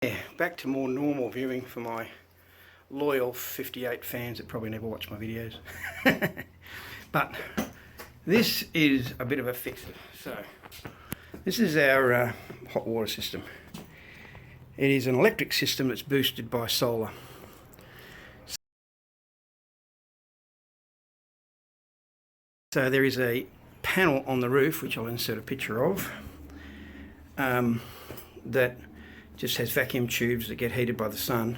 Yeah, back to more normal viewing for my loyal 58 fans that probably never watch my videos. But this is a bit of a fixer. So this is our hot water system. It is an electric system that's boosted by solar. So there is a panel on the roof, which I'll insert a picture of, that just has vacuum tubes that get heated by the sun,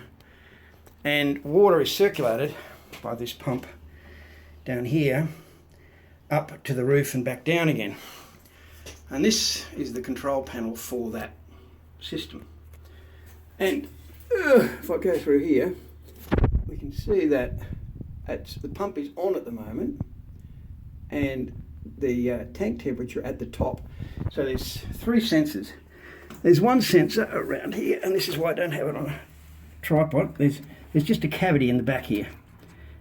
and water is circulated by this pump down here up to the roof and back down again. And this is the control panel for that system. And if I go through here, we can see that the pump is on at the moment, and the tank temperature at the top. So there's three sensors. There's one sensor around here, and this is why I don't have it on a tripod. There's just a cavity in the back here,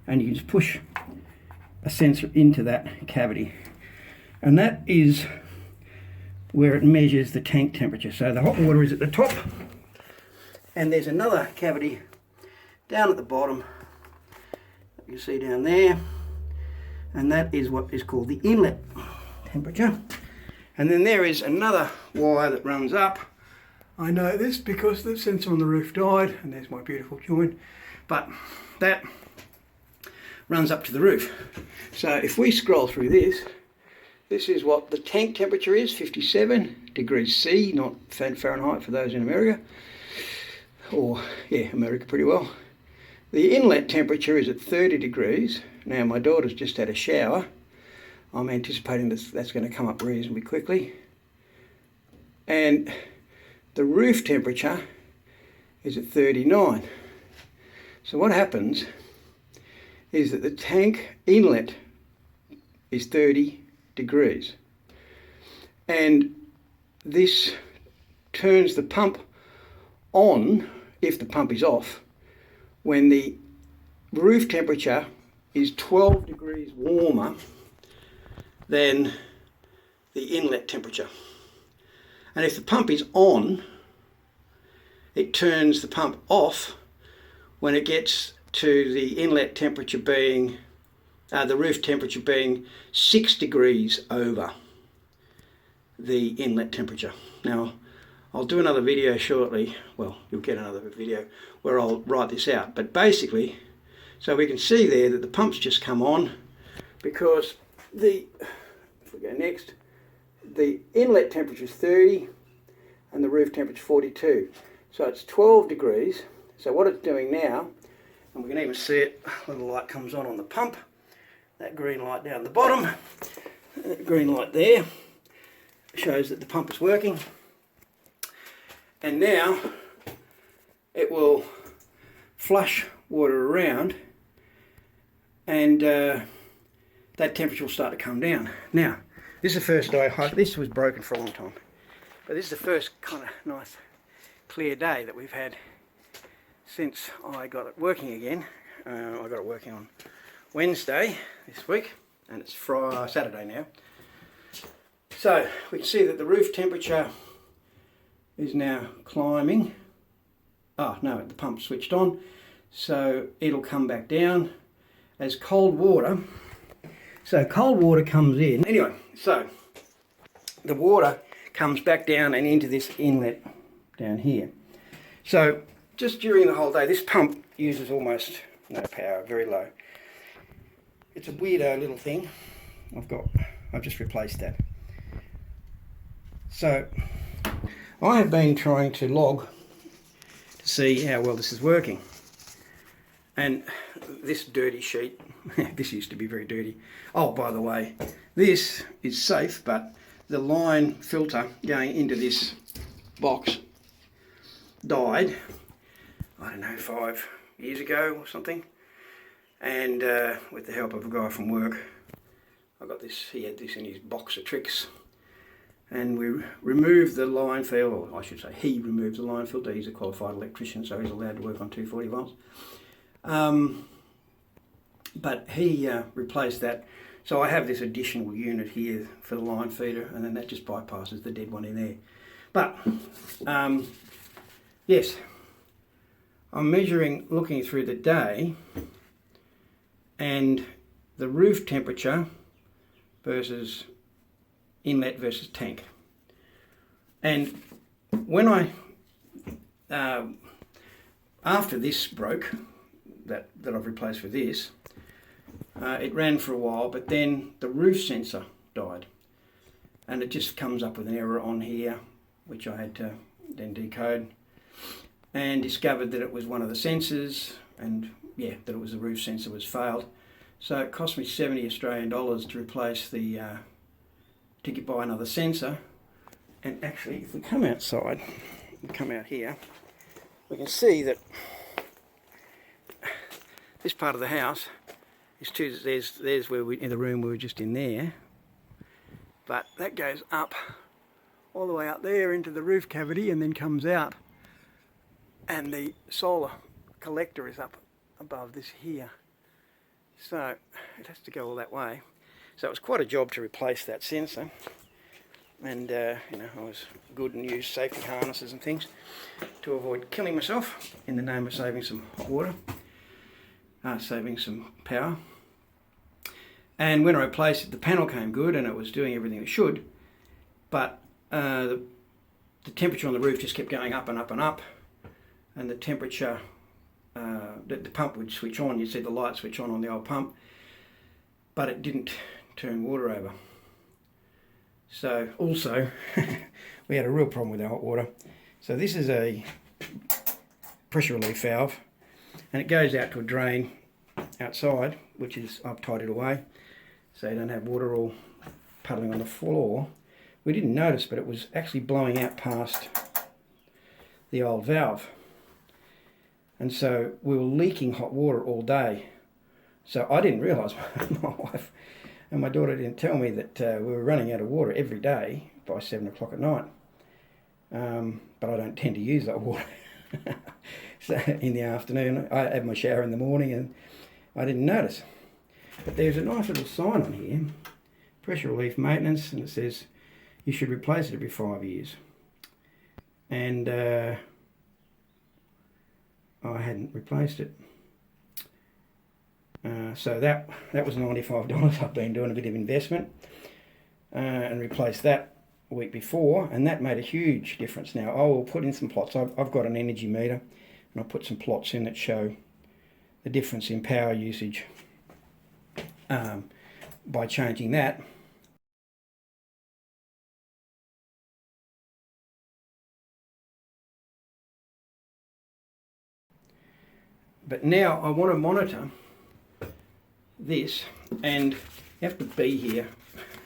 and you can just push a sensor into that cavity, and that is where it measures the tank temperature. So the hot water is at the top, and there's another cavity down at the bottom that you see down there, and that is what is called the inlet temperature. And then there is another wire that runs up. I know this because the sensor on the roof died, and there's my beautiful joint, but that runs up to the roof. So if we scroll through this, this is what the tank temperature is, 57 degrees C, not Fahrenheit for those in America, or yeah, America pretty well. The inlet temperature is at 30 degrees. Now my daughter's just had a shower. I'm anticipating that's going to come up reasonably quickly. And the roof temperature is at 39. So what happens is that the tank inlet is 30 degrees. And this turns the pump on, if the pump is off, when the roof temperature is 12 degrees warmer than the inlet temperature. And if the pump is on, it turns the pump off when it gets to the inlet temperature being, the roof temperature being 6 degrees over the inlet temperature. Now, I'll do another video shortly, well, you'll get another video where I'll write this out. But basically, so we can see there that the pump's just come on because if we go next, the inlet temperature is 30 and the roof temperature 42. So it's 12 degrees. So what it's doing now, and we can even see it when the light comes on the pump, that green light down the bottom, that green light there shows that the pump is working. And now it will flush water around, and that temperature will start to come down. Now, this is the first day. This was broken for a long time, but this is the first kind of nice clear day that we've had since I got it working again. I got it working on Wednesday this week, and it's Saturday now. So we can see that the roof temperature is now climbing. Oh no, the pump's switched on, so it'll come back down as cold water. So cold water comes in. Anyway, so the water comes back down and into this inlet down here. So just during the whole day, this pump uses almost no power, very low. It's a weirdo little thing. I've just replaced that. So I have been trying to log to see how well this is working. And this dirty sheet, this used to be very dirty. Oh, by the way, this is safe, but the line filter going into this box died, I don't know, 5 years ago or something. And with the help of a guy from work, I got this, he had this in his box of tricks. And we removed the line filter, or I should say he removed the line filter. He's a qualified electrician, so he's allowed to work on 240 volts. But he replaced that. So I have this additional unit here for the line feeder, and then that just bypasses the dead one in there. But yes, I'm measuring, looking through the day, and the roof temperature versus inlet versus tank. And when I, after this broke, that I've replaced with this, it ran for a while, but then the roof sensor died. And it just comes up with an error on here, which I had to then decode, and discovered that it was one of the sensors, and yeah, that it was the roof sensor was failed. So it cost me 70 Australian dollars to replace the, to buy another sensor. And actually, if we come outside, we come out here, we can see that this part of the house is there's where we, in the room we were just in there, but that goes up all the way up there into the roof cavity and then comes out, and the solar collector is up above this here, so it has to go all that way. So it was quite a job to replace that sensor, and you know, I was good and used safety harnesses and things to avoid killing myself in the name of saving some hot water, saving some power. And when I replaced it, the panel came good and it was doing everything it should, but the temperature on the roof just kept going up and up and up, and the temperature, the pump would switch on. You'd see the light switch on the old pump, but it didn't turn water over. So also we had a real problem with our hot water. So this is a pressure relief valve, and it goes out to a drain outside, which is, I've tied it away so you don't have water all puddling on the floor. We didn't notice, but it was actually blowing out past the old valve, and so we were leaking hot water all day. So I didn't realise, my wife and my daughter didn't tell me that we were running out of water every day by 7 o'clock at night. But I don't tend to use that water. So in the afternoon, I have my shower in the morning, and I didn't notice. But there's a nice little sign on here, pressure relief maintenance, and it says you should replace it every 5 years. And I hadn't replaced it. So that was $95. I've been doing a bit of investment and replaced that a week before, and that made a huge difference. Now I will put in some plots. I've got an energy meter, and I'll put some plots in that show the difference in power usage by changing that. But now I want to monitor this, and you have to be here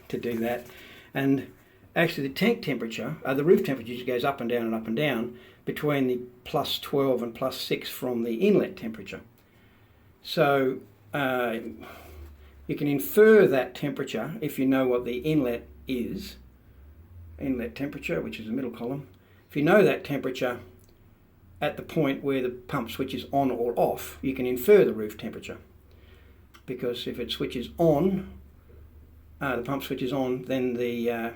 to do that. And actually the tank temperature, the roof temperature just goes up and down and up and down between the plus 12 and plus 6 from the inlet temperature. So you can infer that temperature if you know what the inlet is, inlet temperature, which is the middle column. If you know that temperature at the point where the pump switches on or off, you can infer the roof temperature. Because if it switches on, the pump switches on, then the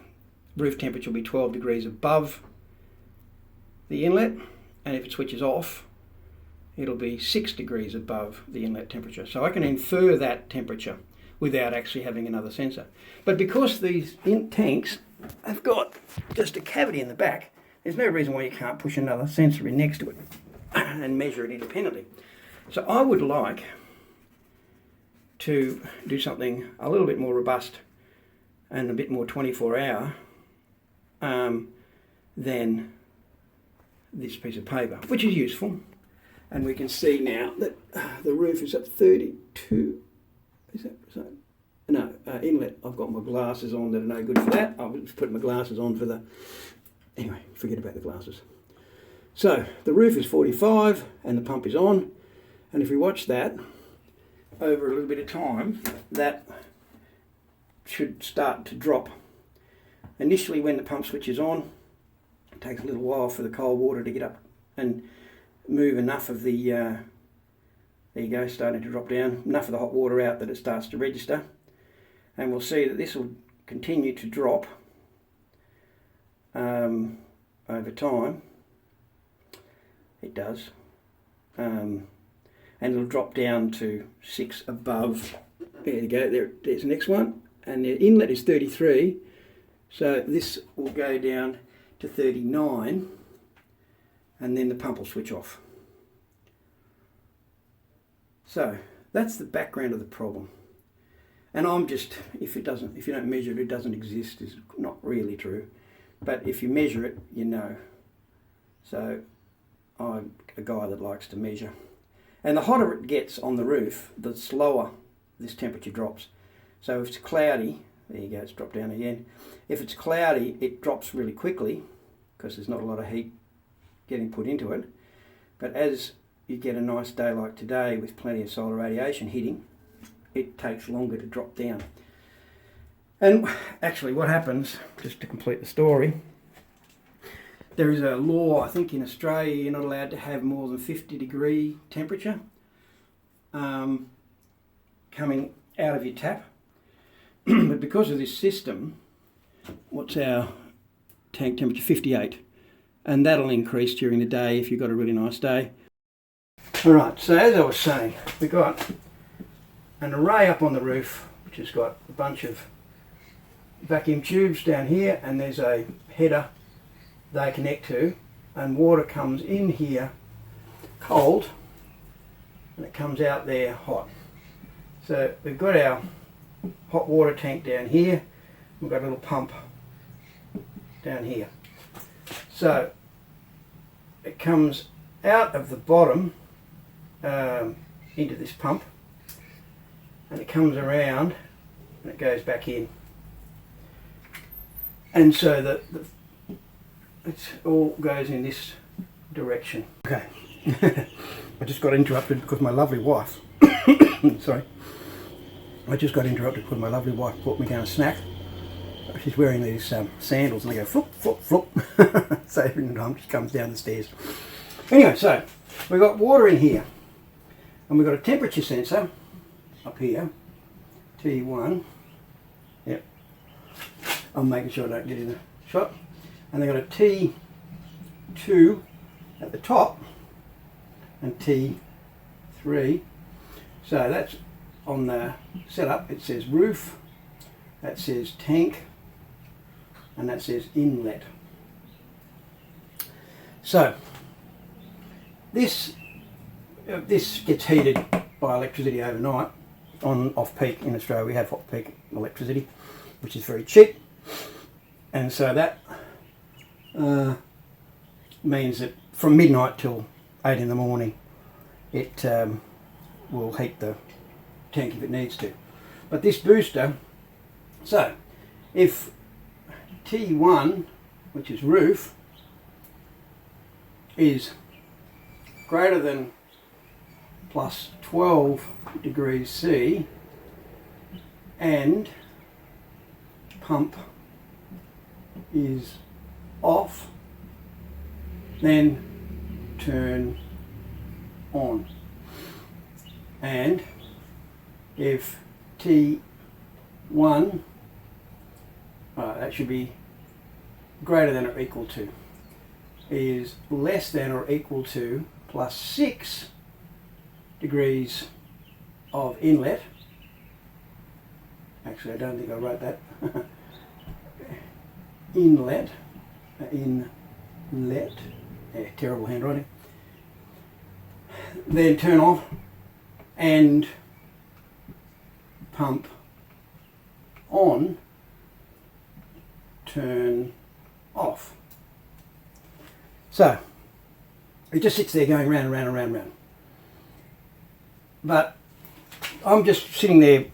roof temperature will be 12 degrees above the inlet, and if it switches off, it'll be 6 degrees above the inlet temperature. So I can infer that temperature without actually having another sensor. But because these tanks have got just a cavity in the back, there's no reason why you can't push another sensor in next to it and measure it independently. So I would like to do something a little bit more robust and a bit more 24-hour than this piece of paper, which is useful. And we can see now that the roof is at 32. Is that so? No, inlet. I've got my glasses on that are no good for that. I'll just put my glasses on for the... Anyway, forget about the glasses. So the roof is 45 and the pump is on. And if we watch that over a little bit of time, that should start to drop. Initially when the pump switch is on, it takes a little while for the cold water to get up and move enough of the, there you go, starting to drop down, enough of the hot water out that it starts to register. And we'll see that this will continue to drop over time. It does. and it'll drop down to 6 above. There you go, there's the next one, and the inlet is 33, so this will go down to 39, and then the pump will switch off. So that's the background of the problem. And I'm just, if you don't measure it, it doesn't exist, is not really true. But if you measure it, you know. So I'm a guy that likes to measure. And the hotter it gets on the roof, the slower this temperature drops. So if it's cloudy, there you go, it's dropped down again. If it's cloudy, it drops really quickly because there's not a lot of heat getting put into it. But as you get a nice day like today with plenty of solar radiation hitting, it takes longer to drop down. And actually what happens, just to complete the story, there is a law, I think in Australia, you're not allowed to have more than 50-degree temperature coming out of your tap. But because of this system, what's our tank temperature? 58. And that'll increase during the day if you've got a really nice day. Alright, so as I was saying, we've got an array up on the roof which has got a bunch of vacuum tubes down here, and there's a header they connect to, and water comes in here cold and it comes out there hot. So we've got our hot water tank down here, we've got a little pump down here. So it comes out of the bottom into this pump, and it comes around and it goes back in. And so it all goes in this direction. Okay, I just got interrupted because my lovely wife, sorry, I just got interrupted because my lovely wife brought me down a snack. She's wearing these sandals and they go flop, flop, flop. So every time she comes down the stairs. Anyway, so we've got water in here, and we've got a temperature sensor up here, T1. Yep, I'm making sure I don't get in the shot. And they've got a T2 at the top and T3. So that's on the setup. It says roof, that says tank, and that says inlet. So this gets heated by electricity overnight. On off-peak in Australia we have off-peak electricity, which is very cheap, and so that means that from midnight till 8 in the morning it will heat the tank if it needs to. But this booster, so if T1, which is roof, is greater than plus 12 degrees C and pump is off, then turn on. And if T1, that should be greater than or equal to, is less than or equal to plus 6 degrees of inlet. Actually, I don't think I wrote that. Inlet, yeah, terrible handwriting. Then turn off and pump on, turn off. So it just sits there going round and round and round and round. But I'm just sitting there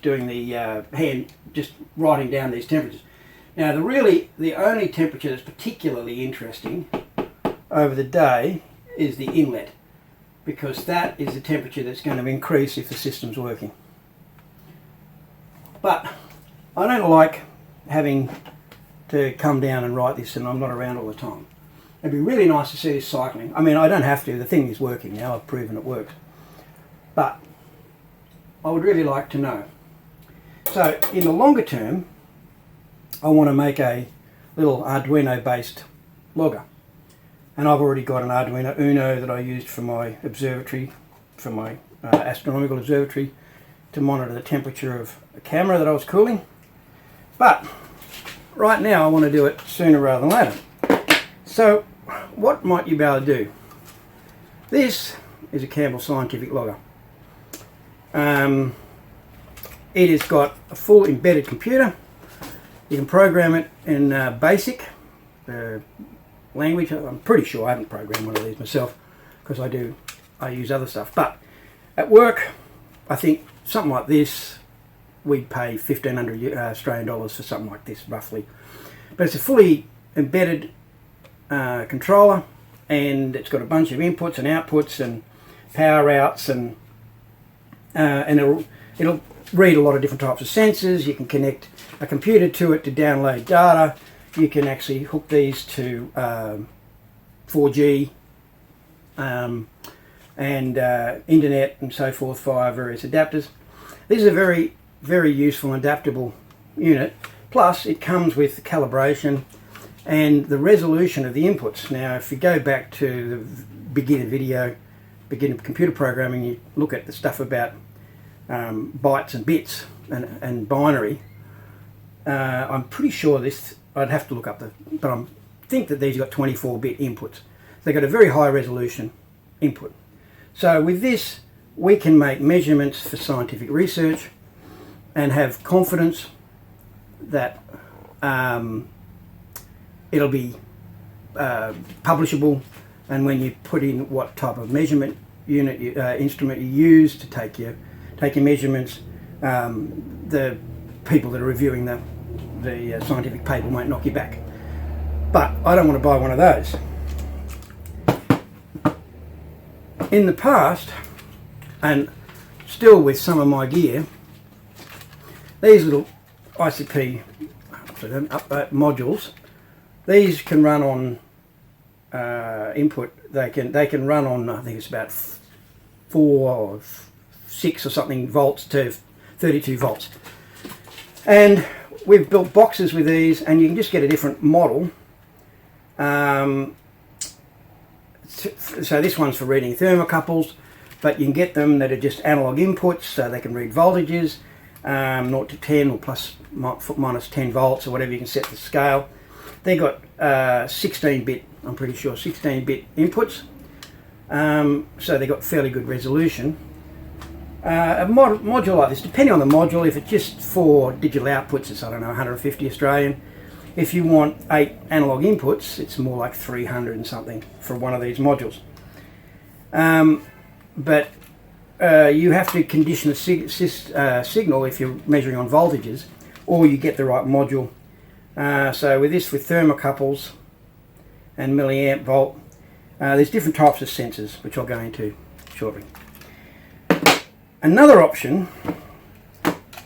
doing the hand, just writing down these temperatures. Now the only temperature that's particularly interesting over the day is the inlet, because that is the temperature that's going to increase if the system's working. But I don't like having to come down and write this and I'm not around all the time. It'd be really nice to see this cycling. I mean, I don't have to, the thing is working now, I've proven it works. But I would really like to know. So in the longer term, I want to make a little Arduino based logger. and I've already got an Arduino Uno that I used for my observatory, for my astronomical observatory, to monitor the temperature of a camera that I was cooling. But right now I want to do it sooner rather than later. So what might you be able to do? This is a Campbell Scientific logger. It has got a full embedded computer. You can program it in BASIC language. I'm pretty sure I haven't programmed one of these myself because I use other stuff. But at work, I think something like this, we'd pay 1,500 Australian dollars for something like this, roughly. But it's a fully embedded controller, and it's got a bunch of inputs and outputs and power outs, and it'll read a lot of different types of sensors. You can connect a computer to it to download data. You can actually hook these to 4G and internet and so forth via various adapters. This is a very, very useful and adaptable unit. Plus, it comes with calibration and the resolution of the inputs. Now, if you go back to the beginner computer programming, you look at the stuff about bytes and bits and binary. I'm pretty sure this, I'd have to look up but I think that these got 24-bit inputs. They've got a very high resolution input. So with this, we can make measurements for scientific research and have confidence that it'll be publishable, and when you put in what type of measurement unit instrument you use to take your measurements, the people that are reviewing the scientific paper won't knock you back. But I don't want to buy one of those. In the past, and still with some of my gear, these little ICP modules, these can run on input. They can run on, I think it's about 4 or 6 or something volts to 32 volts. And we've built boxes with these, and you can just get a different model. So this one's for reading thermocouples, but you can get them that are just analog inputs, so they can read voltages, 0 to 10 or plus minus 10 volts or whatever you can set the scale. They got 16-bit, I'm pretty sure, 16-bit inputs, so they got fairly good resolution. A module like this, depending on the module, if it's just 4 digital outputs, it's, I don't know, 150 Australian. If you want 8 analog inputs, it's more like 300 and something for one of these modules. But you have to condition the signal if you're measuring on voltages, or you get the right module. So with this, with thermocouples and milliamp volt, there's different types of sensors, which I'll go into shortly. Another option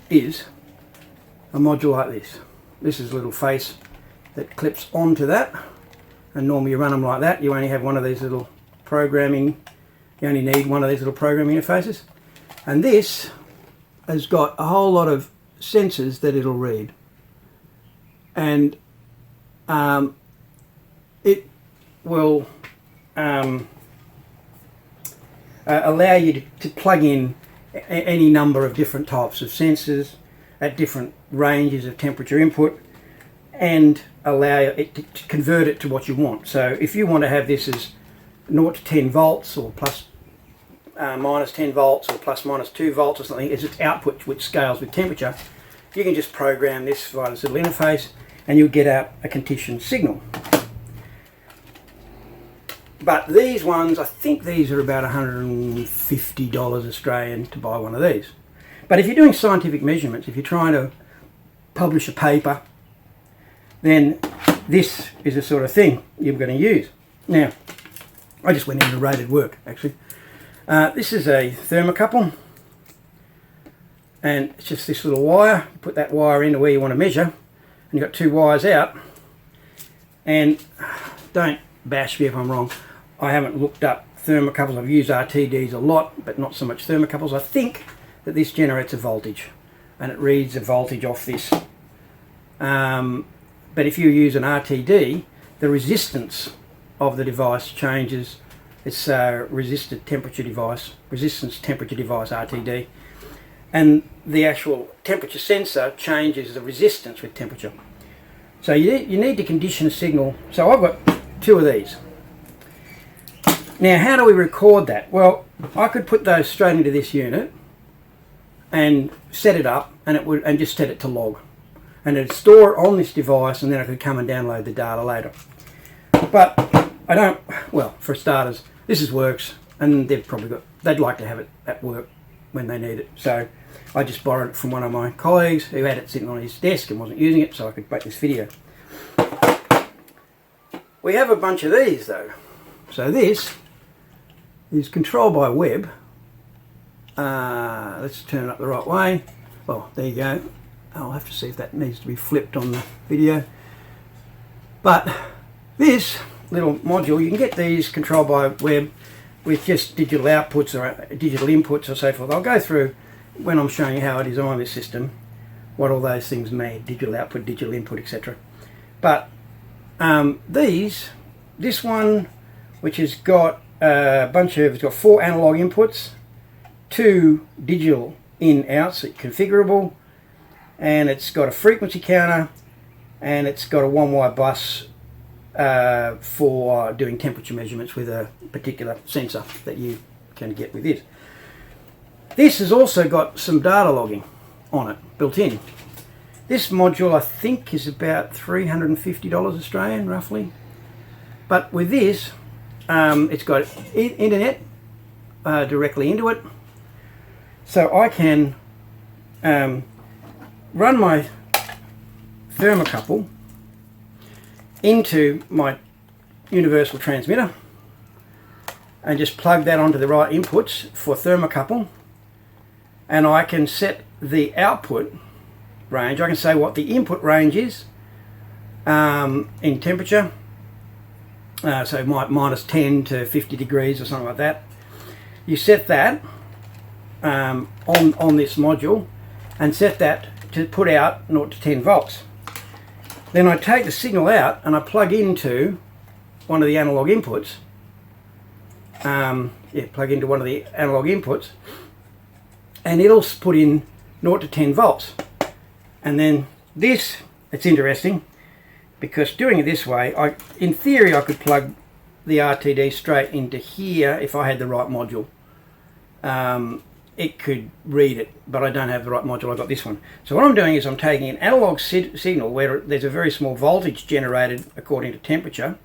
is a module like this. This is a little face that clips onto that, and normally you run them like that. You only have one of these little programming, you only need one of these little programming interfaces. And this has got a whole lot of sensors that it'll read. And it will allow you to plug in any number of different types of sensors at different ranges of temperature input, and allow it to convert it to what you want. So if you want to have this as 0 to 10 volts or plus minus 10 volts or plus minus 2 volts or something as its output, which scales with temperature, you can just program this via this little interface and you'll get out a conditioned signal. But these ones, I think these are about $150 Australian to buy one of these. But if you're doing scientific measurements, if you're trying to publish a paper, then this is the sort of thing you're going to use. Now, I just went into rated work, actually. This is a thermocouple, and it's just this little wire. Put that wire into where you want to measure, and you've got 2 wires out. And don't bash me if I'm wrong, I haven't looked up thermocouples. I've used RTDs a lot, but not so much thermocouples. I think that this generates a voltage, and it reads a voltage off this. But if you use an RTD, the resistance of the device changes. It's a resistance temperature device RTD, and the actual temperature sensor changes the resistance with temperature. So you need to condition a signal. So I've got 2 of these. Now how do we record that? Well, I could put those straight into this unit and set it up, and it would, and just set it to log, and it'd store it on this device, and then I could come and download the data later. But I don't. Well, for starters, this works, and they'd like to have it at work when they need it. So I just borrowed it from one of my colleagues who had it sitting on his desk and wasn't using it, so I could make this video. We have a bunch of these though. So this is ControlByWeb. Let's turn it up the right way. Oh, there you go. I'll have to see if that needs to be flipped on the video. But this little module, you can get these ControlByWeb with just digital outputs or digital inputs or so forth. I'll go through when I'm showing you how I design this system, what all those things mean: digital output, digital input, etc. But this one, which has got it's got 4 analog inputs, 2 digital in-outs, configurable, and it's got a frequency counter, and it's got a 1-wire bus for doing temperature measurements with a particular sensor that you can get with it. This has also got some data logging on it built in. This module I think is about $350 Australian roughly, but with this it's got internet directly into it, so I can run my thermocouple into my universal transmitter and just plug that onto the right inputs for thermocouple, and I can set the output range. I can say what the input range is in temperature, so minus 10 to 50 degrees or something like that. You set that on this module and set that to put out 0 to 10 volts. Then I take the signal out and I plug into one of the analog inputs. Plug into one of the analog inputs, and it'll put in 0 to 10 volts. And then this, it's interesting because doing it this way, in theory I could plug the RTD straight into here if I had the right module. It could read it, but I don't have the right module. I've got this one. So what I'm doing is I'm taking an analog signal where there's a very small voltage generated according to temperature.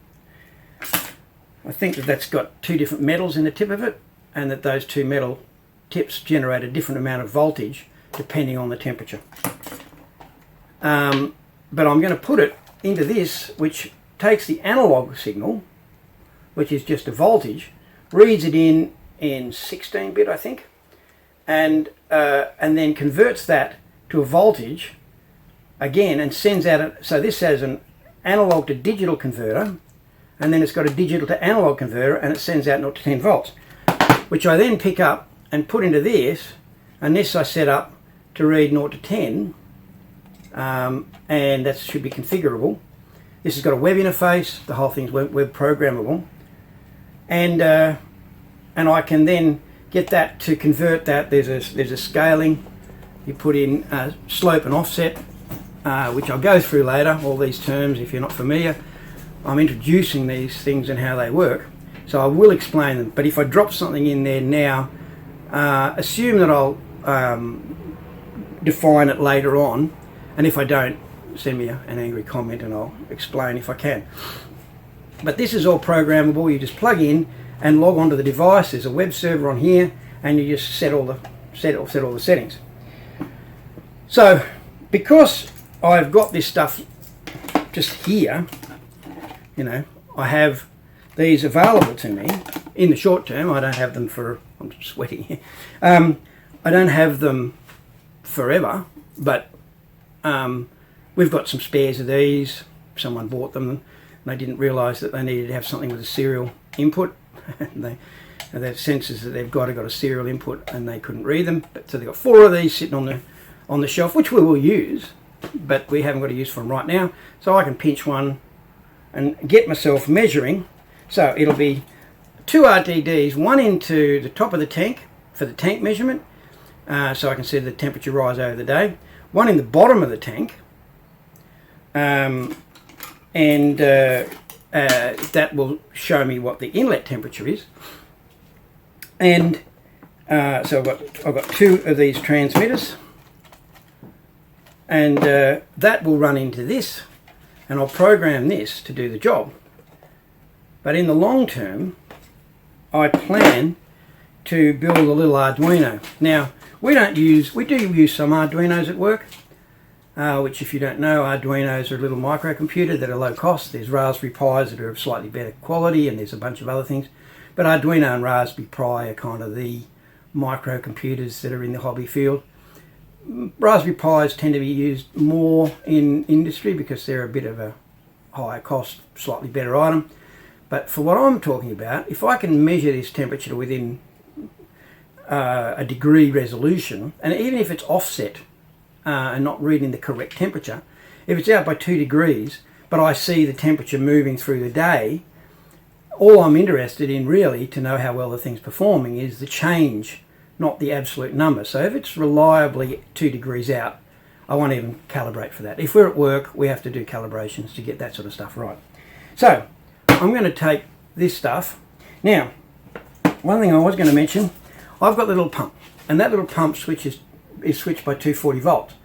I think that's got 2 different metals in the tip of it, and that those 2 metal tips generate a different amount of voltage depending on the temperature. But I'm going to put it into this, which takes the analog signal, which is just a voltage, reads it in 16-bit, I think, and then converts that to a voltage again and sends out so this has an analog to digital converter, and then it's got a digital to analog converter, and it sends out 0 to 10 volts, which I then pick up and put into this, and this I set up to read 0 to 10, and that should be configurable. This has got a web interface, the whole thing's web programmable, and I can then get that to convert that. There's a scaling. You put in slope and offset, which I'll go through later, all these terms if you're not familiar. I'm introducing these things and how they work, so I will explain them. But if I drop something in there now, assume that I'll define it later on, and if I don't, send me an angry comment and I'll explain if I can. But this is all programmable. You just plug in and log onto the device. There's a web server on here, and you just set all the settings. So because I've got this stuff just here, you know, I have these available to me in the short term. I don't have them for, I'm sweating here. I don't have them forever, but we've got some spares of these. Someone bought them and they didn't realize that they needed to have something with a serial input. They have sensors that they've got a serial input, and they couldn't read them. But so they've got 4 of these sitting on the shelf, which we will use, but we haven't got a use for them right now. So I can pinch one and get myself measuring. So it'll be 2 RTDs, one into the top of the tank for the tank measurement, so I can see the temperature rise over the day, one in the bottom of the tank, and that will show me what the inlet temperature is. And so I've got 2 of these transmitters, and that will run into this, and I'll program this to do the job. But in the long term, I plan to build a little Arduino. Now, we do use some Arduinos at work, which, if you don't know, Arduinos are a little microcomputer that are low cost. There's Raspberry Pis that are of slightly better quality, and there's a bunch of other things. But Arduino and Raspberry Pi are kind of the microcomputers that are in the hobby field. Raspberry Pis tend to be used more in industry because they're a bit of a higher cost, slightly better item. But for what I'm talking about, if I can measure this temperature within a degree resolution, and even if it's offset and not reading the correct temperature, if it's out by 2 degrees, but I see the temperature moving through the day, all I'm interested in really to know how well the thing's performing is the change, not the absolute number. So if it's reliably 2 degrees out, I won't even calibrate for that. If we're at work, we have to do calibrations to get that sort of stuff right. So I'm going to take this stuff. Now, one thing I was going to mention, I've got the little pump, and that little pump switch is switched by 240 volts.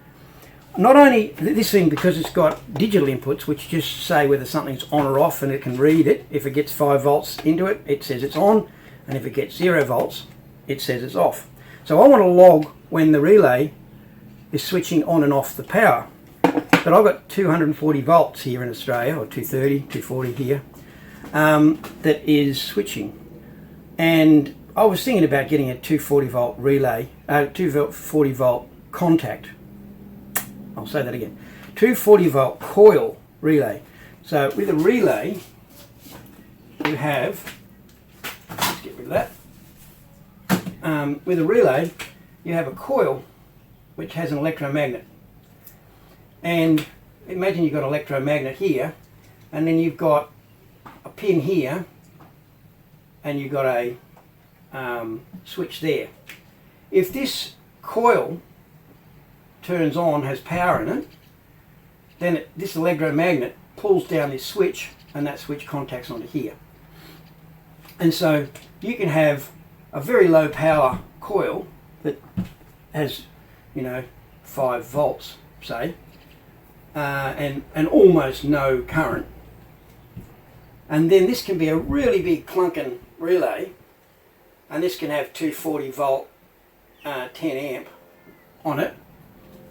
Not only this thing, because it's got digital inputs which just say whether something's on or off, and it can read it. If it gets 5 volts into it, it says it's on, and if it gets 0 volts, it says it's off. So I want to log when the relay is switching on and off the power. But I've got 240 volts here in Australia, or 230, 240 here, that is switching. And I was thinking about getting a 240 volt relay, 240 volt contact. I'll say that again. 240 volt coil relay. So with a relay, you have, let's get rid of that. With a relay, you have a coil which has an electromagnet. And imagine you've got an electromagnet here, and then you've got a pin here, and you've got a switch there. If this coil turns on, has power in it, then this electromagnet pulls down this switch, and that switch contacts onto here. And so you can have a very low power coil that has, 5 volts, say, and almost no current. And then this can be a really big clunking relay, and this can have 240 volt 10 amp on it.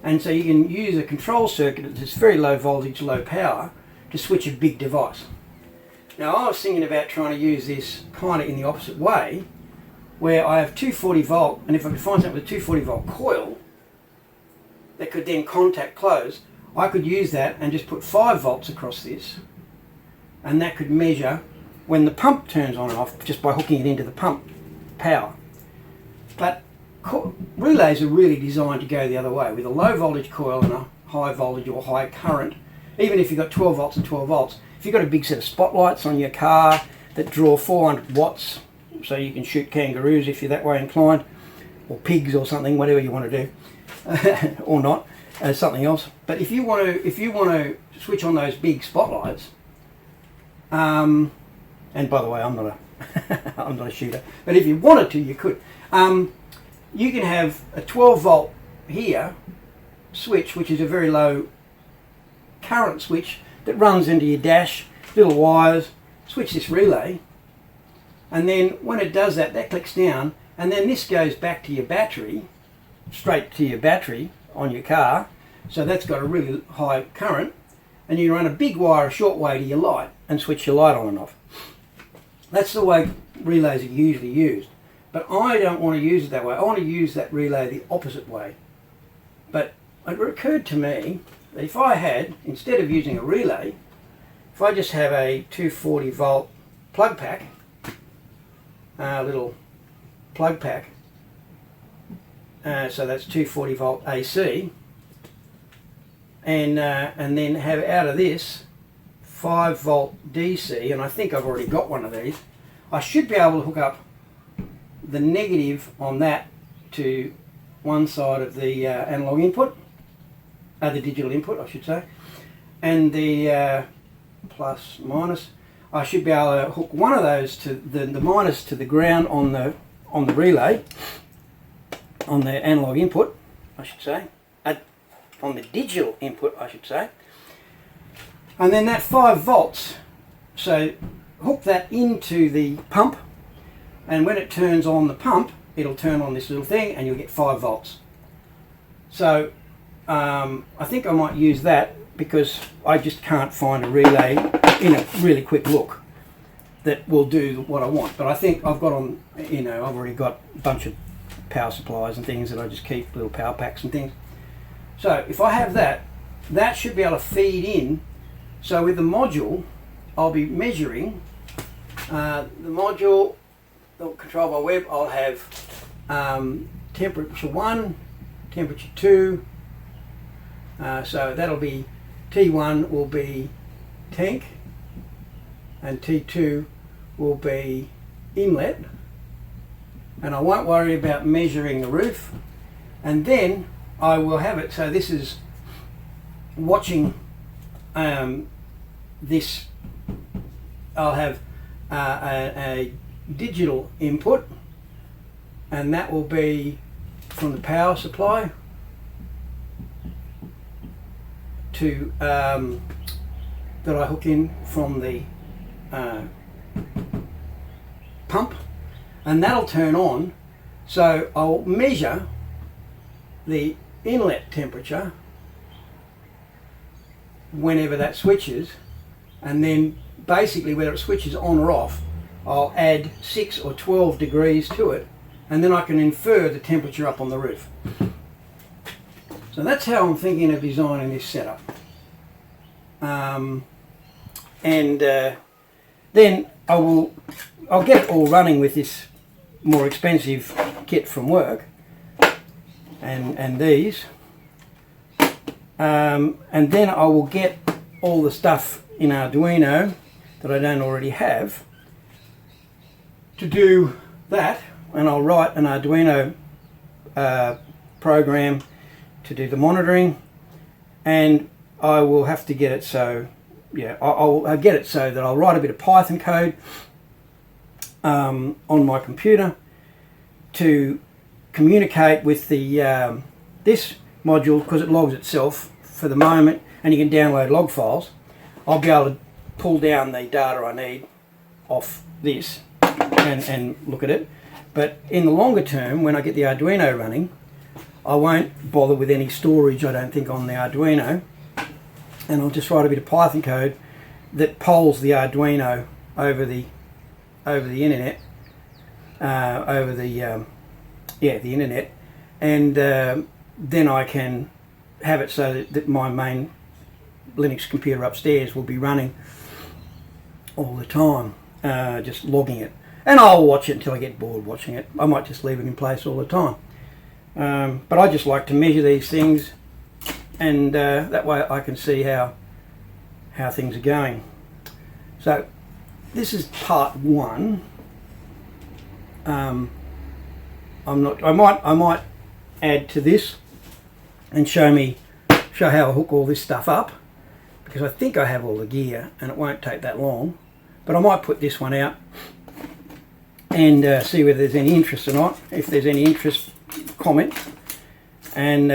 And so you can use a control circuit that's very low voltage, low power to switch a big device. Now I was thinking about trying to use this kind of in the opposite way, where I have 240 volt, and if I could find something with a 240 volt coil that could then contact close, I could use that and just put 5 volts across this, and that could measure when the pump turns on and off just by hooking it into the pump power. But relays are really designed to go the other way, with a low voltage coil and a high voltage or high current. Even if you've got 12 volts and 12 volts, if you've got a big set of spotlights on your car that draw 400 watts, so you can shoot kangaroos if you're that way inclined, or pigs or something, whatever you want to do, or not, something else. But if you want to switch on those big spotlights, and by the way, I'm not a shooter, but if you wanted to, you could. You can have a 12 volt here switch, which is a very low current switch that runs into your dash, little wires, switch this relay, and then when it does that, that clicks down, and then this goes back to your battery, straight to your battery on your car, so that's got a really high current, and you run a big wire a short way to your light and switch your light on and off. That's the way relays are usually used. But I don't want to use it that way. I want to use that relay the opposite way. But it occurred to me that if I had, instead of using a relay, if I just have a 240 volt plug pack, a little plug pack, so that's 240 volt AC, and then have out of this 5 volt DC, and I think I've already got one of these, I should be able to hook up the negative on that to one side of the analog input, the digital input I should say, and the plus minus. I should be able to hook one of those to the minus to the ground on the relay, on the analog input I should say, on the digital input I should say, and then that 5 volts, so hook that into the pump, and when it turns on the pump it'll turn on this little thing and you'll get 5 volts. So I think I might use that because I just can't find a relay in a really quick look that will do what I want. But I think I've got on, I've already got a bunch of power supplies and things that I just keep, little power packs and things. So if I have that, that should be able to feed in. So with the module, I'll be measuring the module, the control by web. I'll have temperature 1, temperature 2. So that'll be T1 will be tank, and T2 will be inlet, and I won't worry about measuring the roof. And then I will have it, so this is watching this, I'll have a digital input, and that will be from the power supply to that I hook in from the pump, and that'll turn on. So I'll measure the inlet temperature whenever that switches, and then basically whether it switches on or off, I'll add 6 or 12 degrees to it, and then I can infer the temperature up on the roof. So that's how I'm thinking of designing this setup. Then I'll get it all running with this more expensive kit from work, and these, and then I will get all the stuff in Arduino that I don't already have to do that, and I'll write an Arduino program to do the monitoring, and I will have to get it so, yeah, I'll get it so that I'll write a bit of Python code on my computer to communicate with the this module, because it logs itself for the moment, and you can download log files. I'll be able to pull down the data I need off this and look at it. But in the longer term, when I get the Arduino running, I won't bother with any storage, I don't think, on the Arduino, and I'll just write a bit of Python code that polls the Arduino over the internet, the internet, and then I can have it so that my main Linux computer upstairs will be running all the time, just logging it, and I'll watch it until I get bored watching it. I might just leave it in place all the time. But I just like to measure these things, and that way I can see how things are going. So this is part 1. I might add to this and show how I hook all this stuff up, because I think I have all the gear and it won't take that long. But I might put this one out and see whether there's any interest or not. If there's any interest, comment, and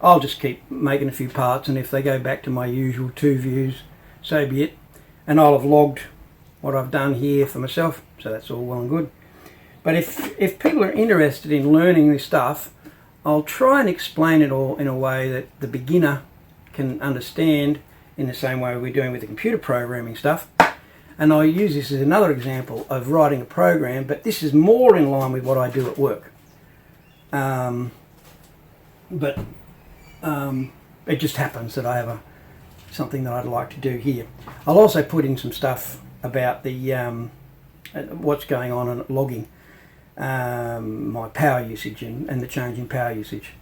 I'll just keep making a few parts, and if they go back to my usual 2 views, so be it. And I'll have logged what I've done here for myself, so that's all well and good. But if people are interested in learning this stuff, I'll try and explain it all in a way that the beginner can understand, in the same way we're doing with the computer programming stuff. And I'll use this as another example of writing a program, but this is more in line with what I do at work. It just happens that I have something that I'd like to do here. I'll also put in some stuff about the what's going on in logging my power usage and the change in power usage.